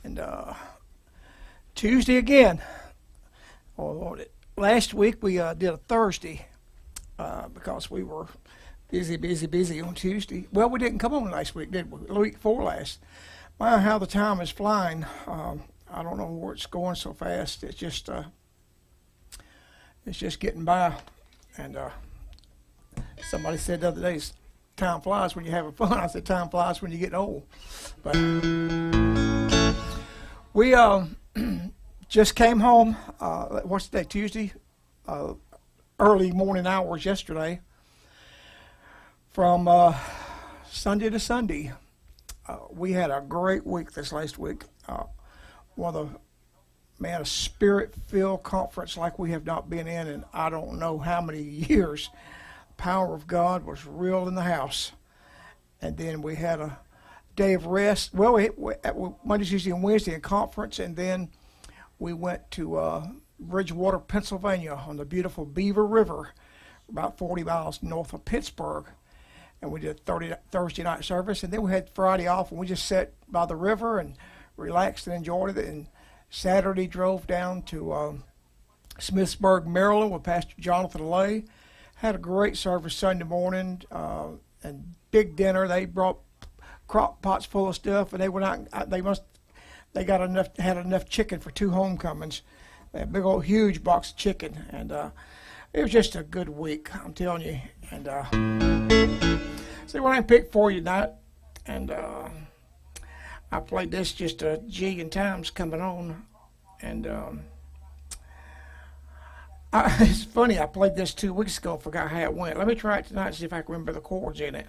And Tuesday again. Oh, last week we did a Thursday because we were busy on Tuesday. Well, we didn't come on last week, did we? The week before last. Wow, how the time is flying. I don't know where it's going so fast. It's just getting by. And somebody said the other day, time flies when you're having fun. I said, time flies when you get old. But we just came home, what's the day, Tuesday? Early morning hours yesterday from Sunday to Sunday. We had a great week this last week. A spirit-filled conference like we have not been in I don't know how many years. The power of God was real in the house. And then we had a day of rest. Well, we Monday, Tuesday, and Wednesday in conference, and then we went to Bridgewater, Pennsylvania on the beautiful Beaver River, about 40 miles north of Pittsburgh. And we did a Thursday night service, and then we had Friday off, and we just sat by the river and relaxed and enjoyed it. And Saturday drove down to Smithsburg, Maryland with Pastor Jonathan Lay. Had a great service Sunday morning and big dinner. They brought crock pots full of stuff, and they had enough chicken for 2 homecomings. They had a big old huge box of chicken, and it was just a good week, I'm telling you. And see what I picked for you tonight, and I played this just a jillion times coming on, and it's funny, I played this 2 weeks ago, forgot how it went. Let me try it tonight and see if I can remember the chords in it.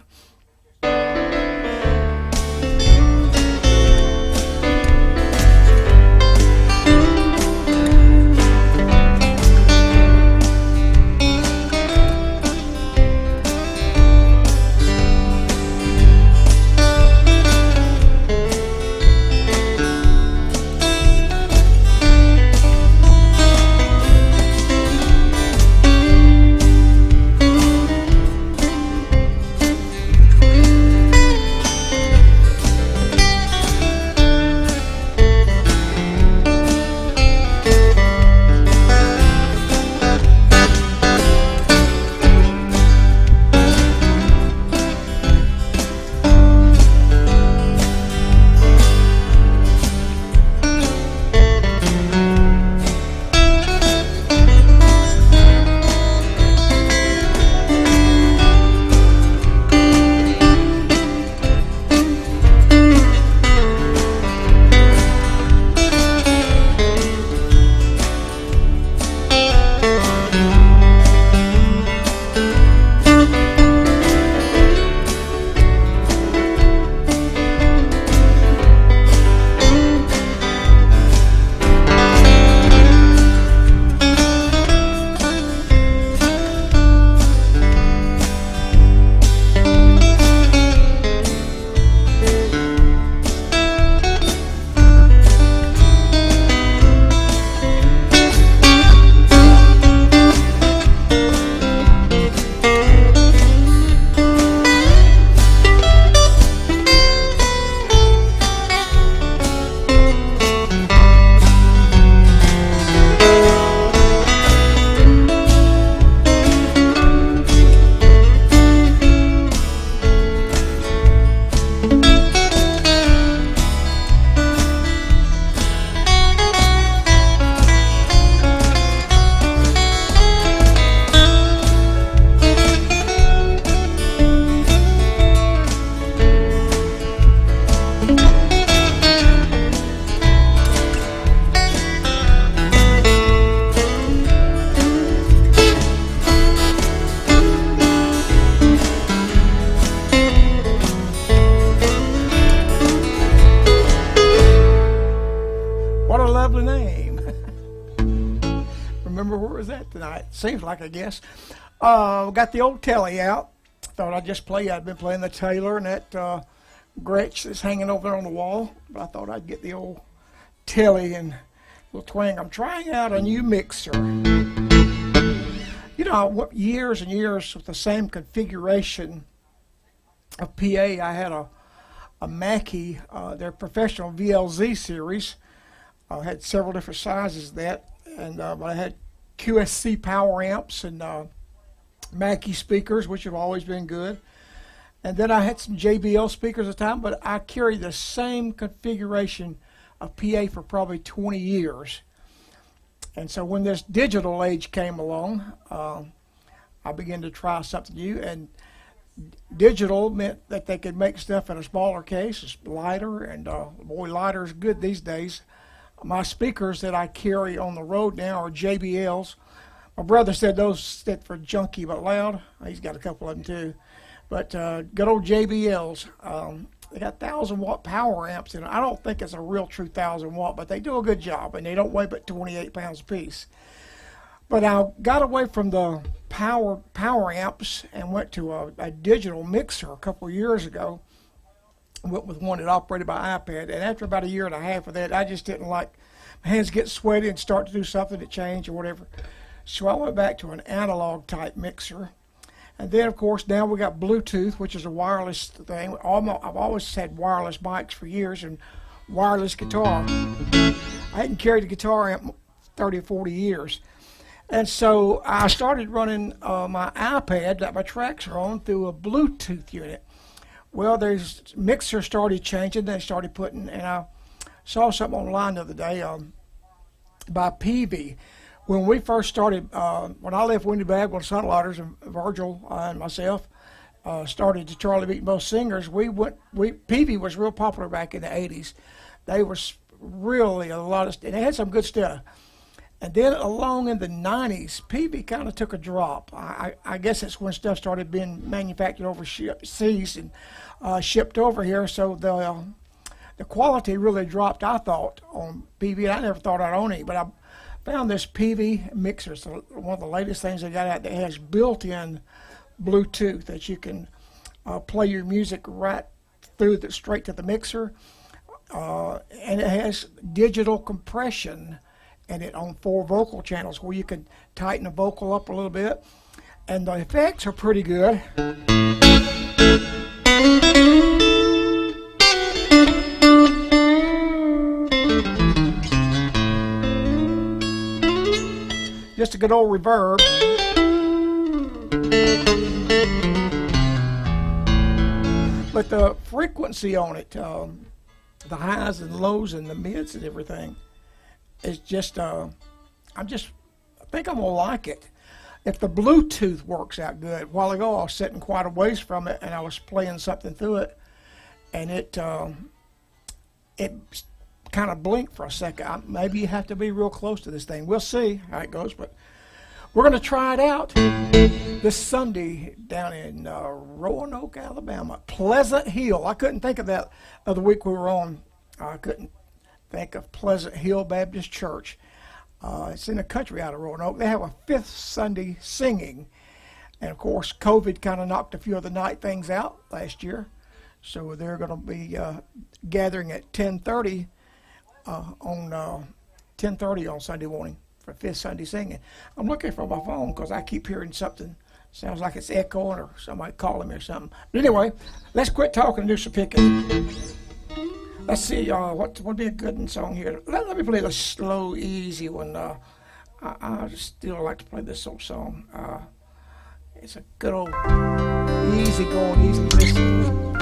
Seems like, I guess. Got the old telly out. Thought I'd just play. I'd been playing the Taylor and that Gretsch that's hanging over there on the wall. But I thought I'd get the old telly and little twang. I'm trying out a new mixer. You know, I went years and years with the same configuration of PA. I had a a Mackie, their professional VLZ series. I had several different sizes of that, and but I had QSC power amps and Mackie speakers, which have always been good. And then I had some JBL speakers at the time, but I carried the same configuration of PA for probably 20 years. And so when this digital age came along, I began to try something new. And digital meant that they could make stuff in a smaller case. It's lighter, and boy, lighter is good these days. My speakers that I carry on the road now are JBLs. My brother said those stood for junky but loud. He's got a couple of them too. But good old JBLs. They got 1,000-watt power amps in it. I don't think it's a real true 1,000-watt, but they do a good job, and they don't weigh but 28 pounds apiece. But I got away from the power amps and went to a digital mixer a couple of years ago. Went with one that operated by iPad, and after about a year and a half of that, I just didn't like my hands get sweaty and start to do something to change or whatever. So I went back to an analog type mixer. And then, of course, now we got Bluetooth, which is a wireless thing. I've always had wireless mics for years and wireless guitar. I hadn't carried a guitar amp 30 or 40 years. And so I started running my iPad that my tracks are on through a Bluetooth unit. Well, there's mixer started changing. They started putting, and I saw something online the other day by PV. When we first started, when I left Windy Bag with Sun Lighters and Virgil and myself started to Charlie Beat Both Singers, PV was real popular back in the 80s. They were really a lot of, and they had some good stuff. And then along in the 90s, PV kind of took a drop. I guess it's when stuff started being manufactured overseas and shipped over here, so the quality really dropped, I thought, on PV. I never thought I'd own it, but I found this PV mixer. It's one of the latest things they got out that has built-in Bluetooth that you can play your music right through straight to the mixer, and it has digital compression in it on 4 vocal channels where you can tighten the vocal up a little bit, and the effects are pretty good. Just a good old reverb. But the frequency on it, the highs and lows and the mids and everything, is just, I think I'm gonna like it. If the Bluetooth works out good. A while ago I was sitting quite a ways from it and I was playing something through it, and it kind of blinked for a second. Maybe you have to be real close to this thing. We'll see how it goes, but we're going to try it out this Sunday down in Roanoke, Alabama. Pleasant Hill. I couldn't think of that the week we were on. I couldn't think of Pleasant Hill Baptist Church. It's in the country out of Roanoke. They have a 5th Sunday singing. And, of course, COVID kind of knocked a few of the night things out last year. So they're going to be gathering at 10:30 on 10:30 on Sunday morning for 5th Sunday singing. I'm looking for my phone because I keep hearing something. Sounds like it's echoing or somebody calling me or something. But anyway, let's quit talking and do some picking. Let's see, what would be a good song here? Let me play the slow, easy one. I still like to play this old song. It's a good old easy going, easy listening.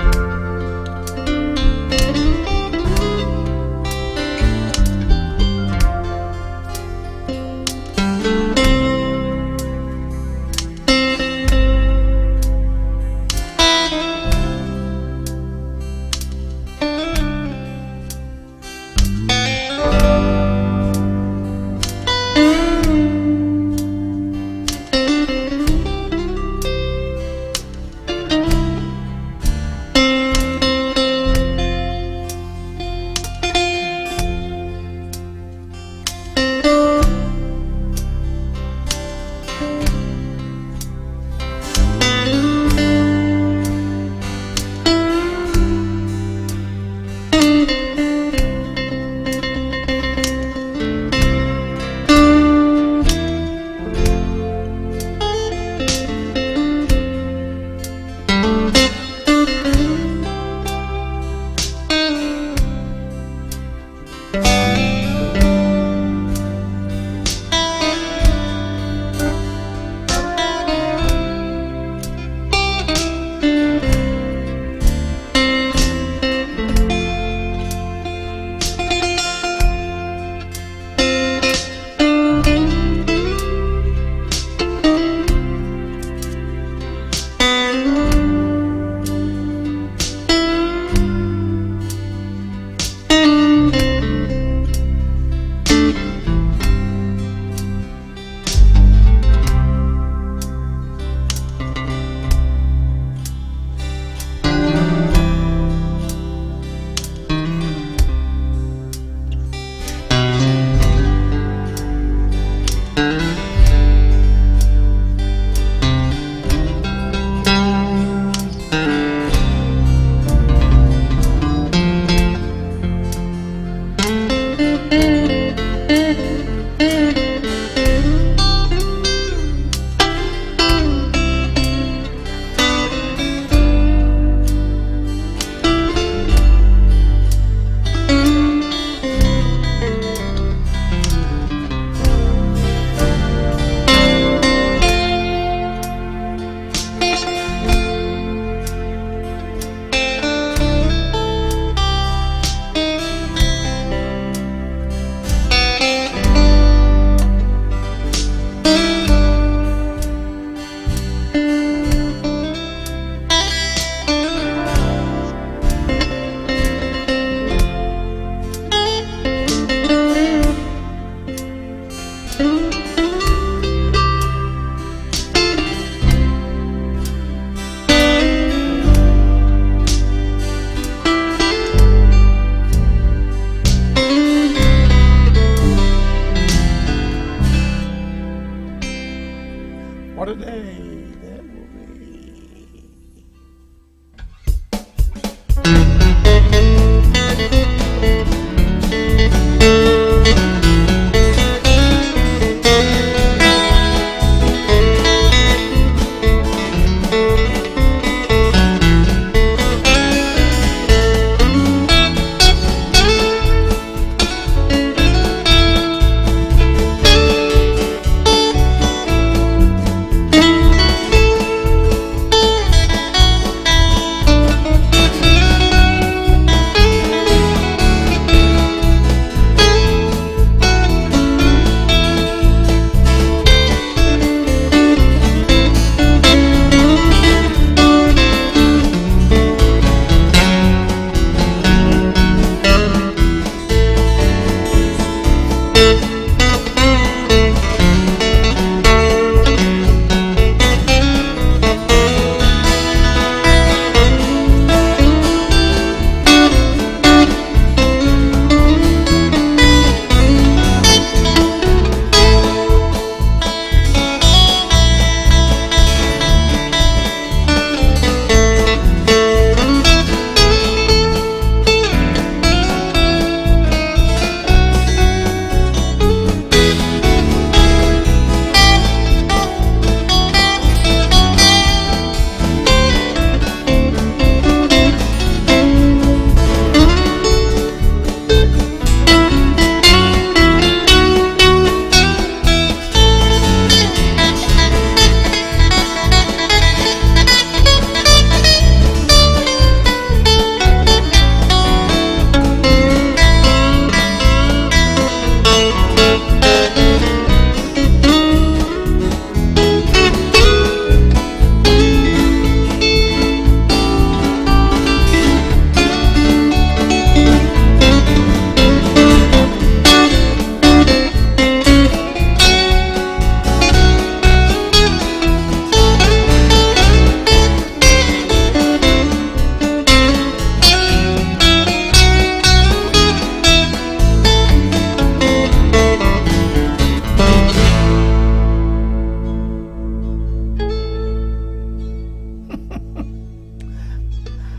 What a day that will be.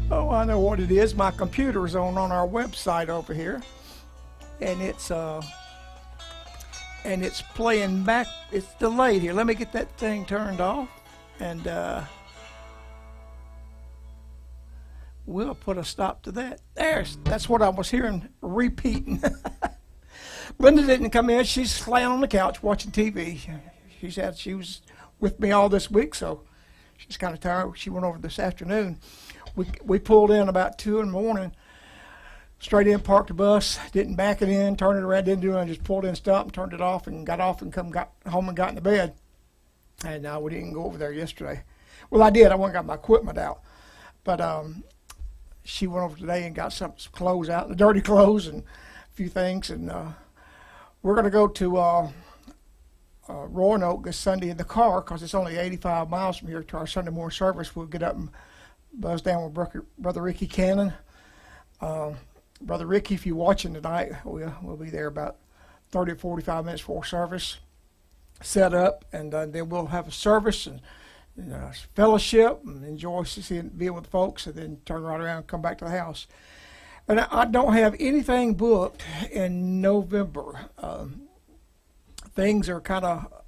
Oh, I know what it is. My computer's on our website over here, and it's playing back. It's delayed here. Let me get that thing turned off, and we'll put a stop to that. That's what I was hearing repeating. Linda didn't come in. She's laying on the couch watching TV. She was with me all this week, so she's kind of tired. She went over this afternoon. We pulled in about 2 in the morning, straight in, parked the bus, didn't back it in, turned it around, didn't do anything, just pulled in, stopped, and turned it off, and got off and got home and got into bed. And we didn't go over there yesterday. Well, I did. I went and got my equipment out. But she went over today and got some clothes out, the dirty clothes and a few things. And we're going to go to Roanoke this Sunday in the car because it's only 85 miles from here to our Sunday morning service. We'll get up and buzz down with Brother Ricky Cannon. Brother Ricky, if you're watching tonight, we'll be there about 30 or 45 minutes before service set up, and then we'll have a service and fellowship and enjoy being with the folks, and then turn right around and come back to the house. And I don't have anything booked in November. Things are kind of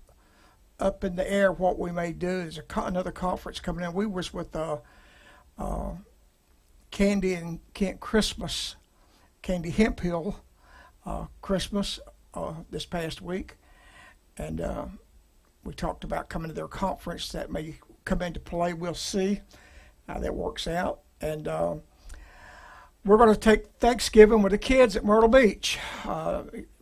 up in the air what we may do. There's another conference coming in. We was with Candy and Kent Christmas, Candy Hemphill Christmas this past week, and we talked about coming to their conference. That may come into play. We'll see how that works out. And we're going to take Thanksgiving with the kids at Myrtle Beach.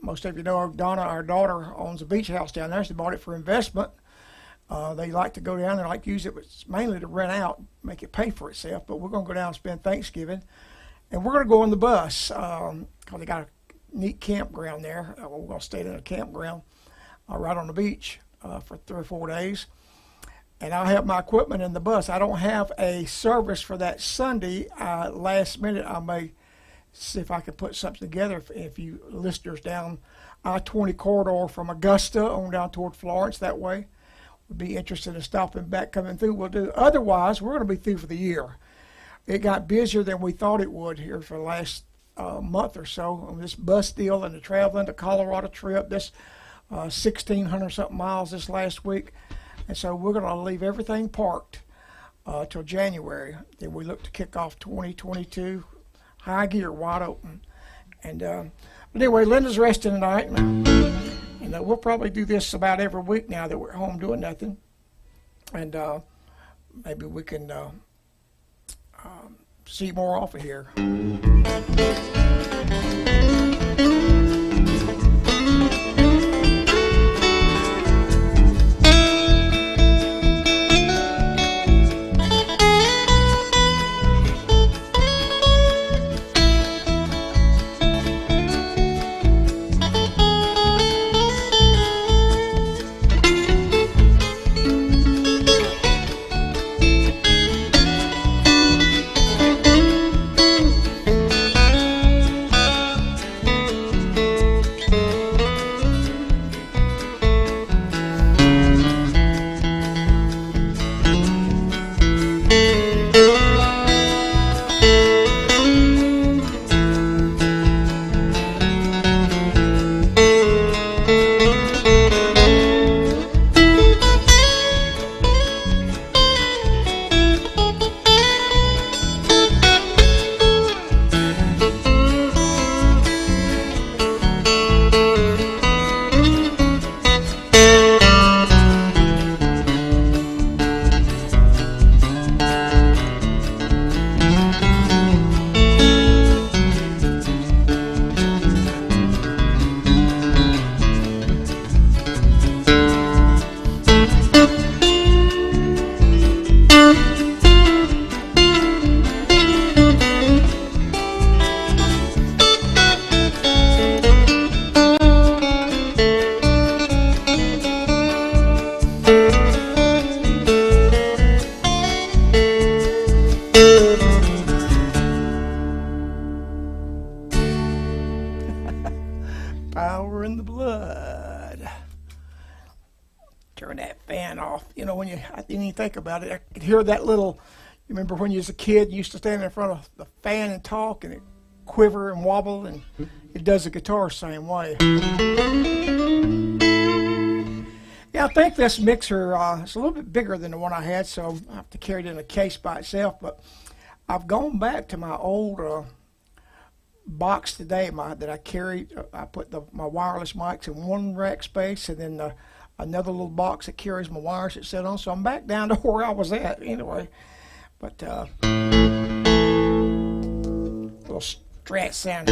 Most of you know Donna, our daughter, owns a beach house down there. She bought it for investment. They like to go down there, like to use it, but it's mainly to rent out, make it pay for itself. But we're going to go down and spend Thanksgiving, and we're going to go on the bus because they got a neat campground there. We're going to stay in a campground right on the beach for 3 or 4 days, and I'll have my equipment in the bus. I don't have a service for that Sunday. Last minute, I may see if I can put something together. If you listeners down I-20 corridor from Augusta on down toward Florence that way, would be interested in stopping back, coming through, we'll do. Otherwise, we're going to be through for the year. It got busier than we thought it would here for the last month or so on this bus deal and the traveling, the Colorado trip, this 1,600 something miles this last week. And so we're going to leave everything parked till January. Then we look to kick off 2022 high gear, wide open. And anyway, Linda's resting tonight. And we'll probably do this about every week now that we're home doing nothing. And maybe we can see more off of here. Power in the blood. Turn that fan off. You know, when I didn't even think about it, I could hear that little, you remember when you was a kid, you used to stand in front of the fan and talk, and it quiver and wobble, and it does the guitar same way. Yeah, I think this mixer, it's a little bit bigger than the one I had, so I have to carry it in a case by itself, but I've gone back to my old box today that I carried. I put my wireless mics in one rack space, and then another little box that carries my wires that sit on. So I'm back down to where I was at anyway. But little Strat sound.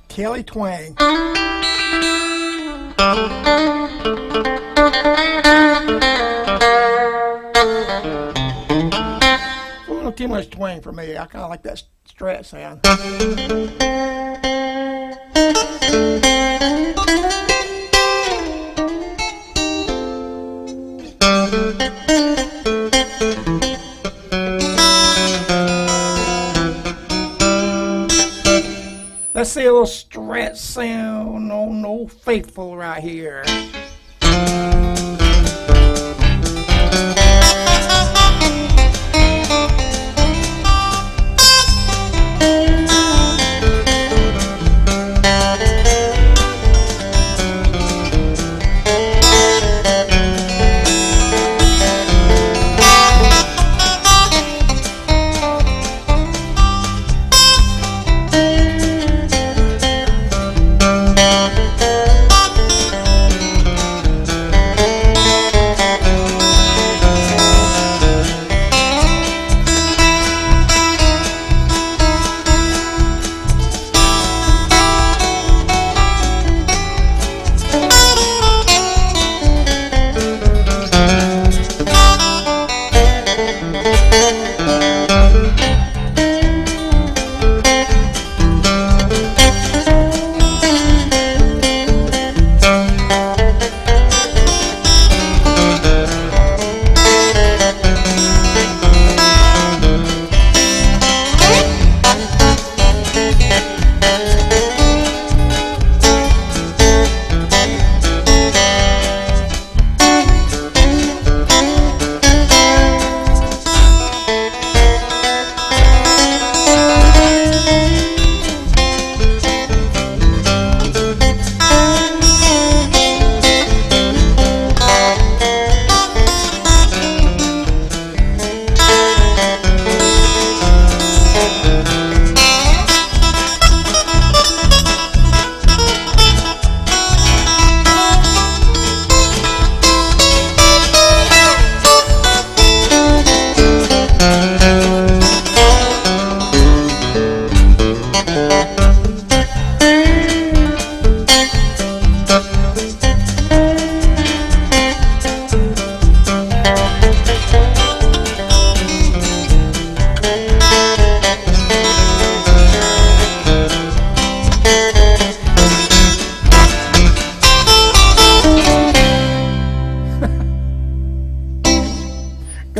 Kelly Twang. A little too much twang for me. I kind of like that Strat sound. Let's see a little Strat sound on Old Faithful right here.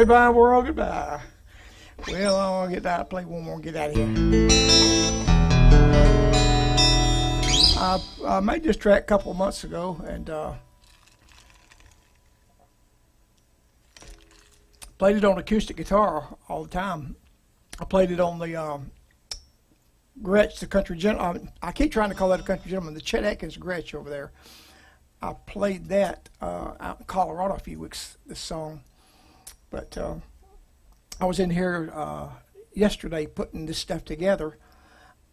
Goodbye, world, goodbye. Well, I'll get out, play one more, get out of here. I made this track a couple of months ago, and played it on acoustic guitar all the time. I played it on the Gretsch, the country gentleman. I keep trying to call that a country gentleman. The Chet Atkins Gretsch over there. I played that out in Colorado a few weeks, this song. But I was in here yesterday putting this stuff together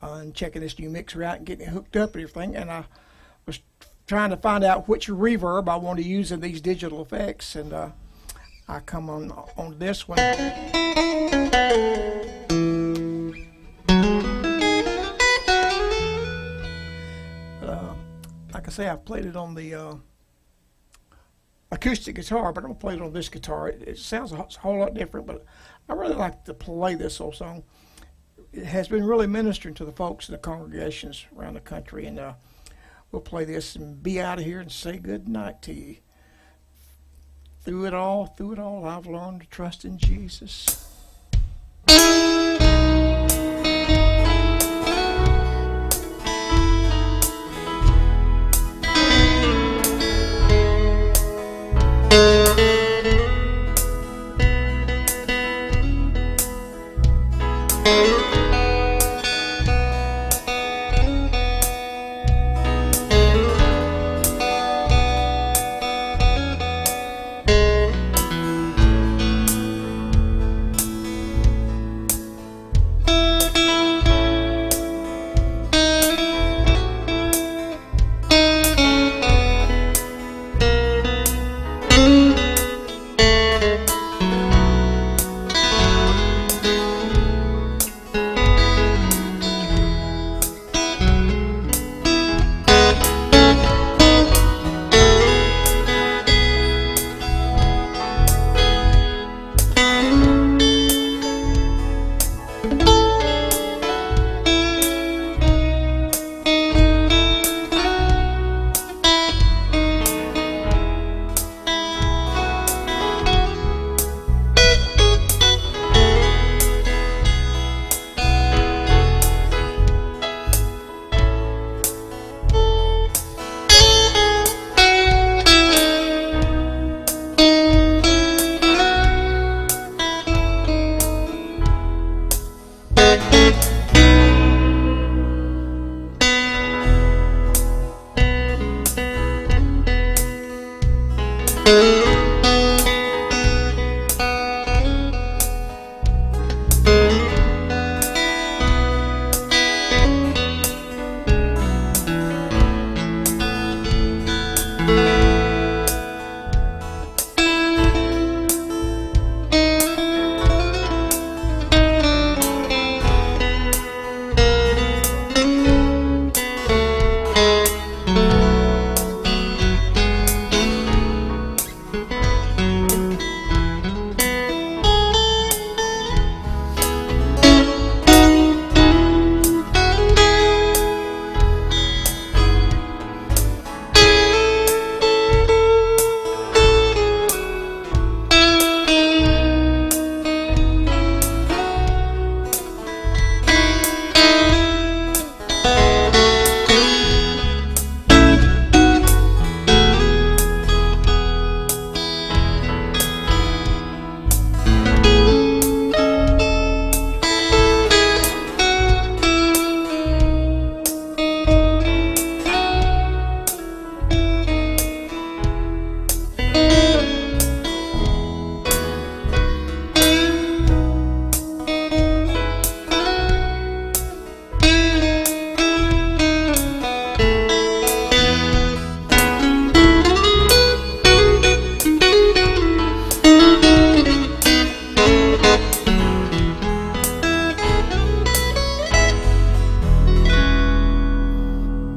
and checking this new mixer out and getting it hooked up and everything. And I was trying to find out which reverb I want to use in these digital effects. And I come on this one. Like I say, I played it on the acoustic guitar, but I'm going to play it on this guitar. It sounds a whole lot different, but I really like to play this old song. It has been really ministering to the folks in the congregations around the country, and we'll play this and be out of here and say good night to you. Through it all, I've learned to trust in Jesus.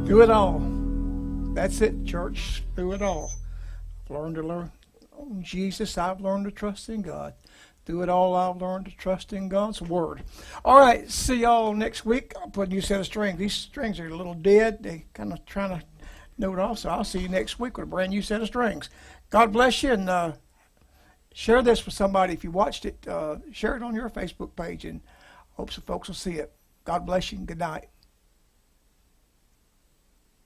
Through it all. That's it, church. Through it all. I've learned to learn on Jesus. I've learned to trust in God. Through it all, I've learned to trust in God's Word. All right, see y'all next week. I'll put a new set of strings. These strings are a little dead. They kind of trying to note off, so I'll see you next week with a brand new set of strings. God bless you, and Share this with somebody. If you watched it, share it on your Facebook page, and hope some folks will see it. God bless you and good night.